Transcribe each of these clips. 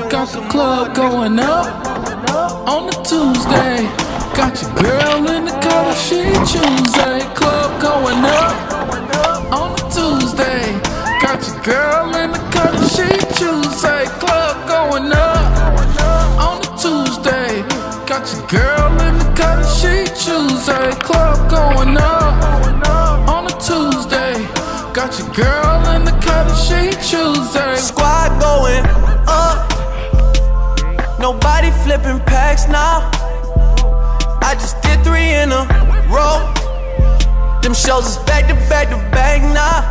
Got the club going up on the Tuesday. Got your girl in the color she choose. Club going up on the Tuesday. Got your girl in the color she choose. Club going up on the Tuesday. Got your girl in the color she choose. Club going up on the Tuesday. Got your girl in the color she choose. Squad going up. Nobody flipping packs now. I just did 3 in a row. Them shows is back to back to back now.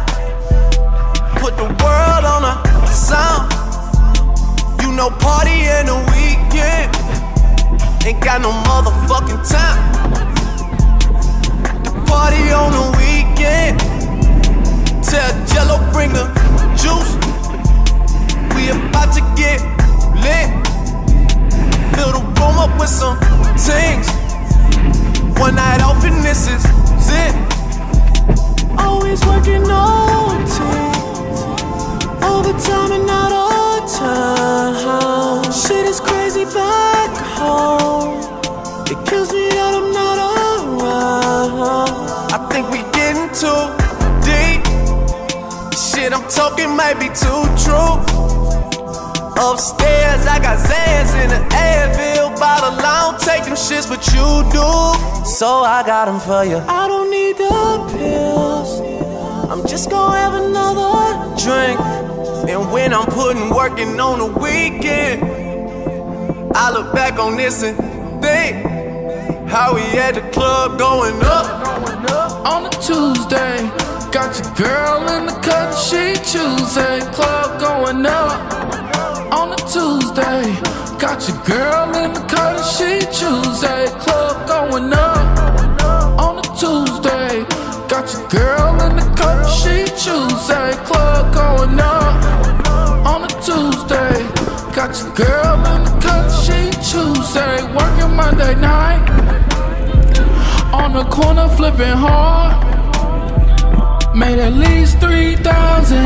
Put the world on a sound. You know party in the weekend. Ain't got no motherfucking time. The party on the weekend. Tell Jello bring the juice. We about to get lit. Fill the room up with some things. One night off and this is it. Always working OT, overtime and out of town. Shit is crazy back home. It kills me that I'm not around. I think we getting too deep. Shit I'm talking might be too true. Upstairs, I got Zans in the Advil bottle. I don't take them shits, but you do. So I got them for you. I don't need the pills. I'm just gonna have another drink. And when I'm putting working on the weekend, I look back on this and think how we at the club going up on a Tuesday. Got your girl in the cut, she choose. Club going up on a Tuesday. Got your girl in the cut, she choose. Club going up on a Tuesday. Got your girl in the cut, she choose. Club going up on a Tuesday. Got your girl in the cut, she choose. Working Monday night on the corner flipping hard. Made at least 3,000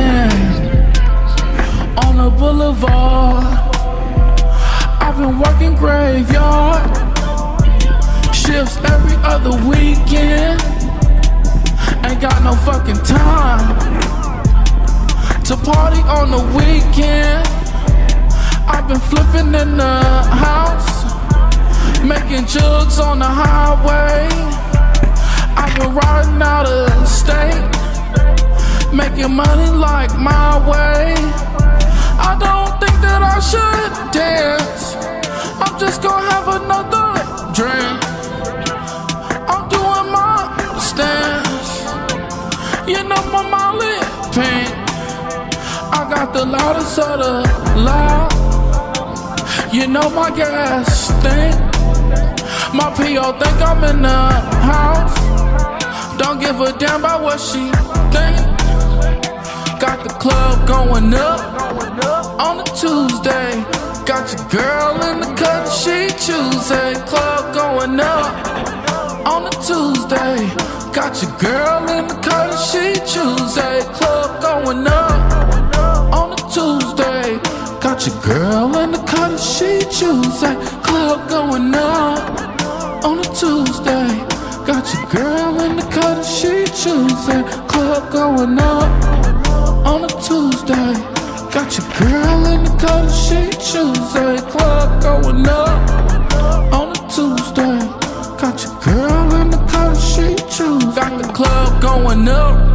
on the boulevard. I've been working graveyard shifts every other weekend. Ain't got no fucking time to party on the weekend. I've been flipping in the house, making jugs on the highway. I've been riding out of state, making money like my way. I don't think that I should dance. I'm just gonna have another drink. I'm doing my stance. You know my Molly pink. I got the loudest of the loud. You know my gas stink. My P.O. think I'm in the house. Don't give a damn about what she think. Got the club going up on a Tuesday. Got your girl in the cut, she choose. Club going up on a Tuesday. Got your girl in the cut, she choose. Club going up on a Tuesday. Got your girl in the cut, she choose. Club going up on a Tuesday. Got your girl in the cut, she choose. Club going up on a Tuesday. Got your girl in the cut, she choose. Club going up on a Tuesday. Got your girl in the cut, she choose. Got the club going up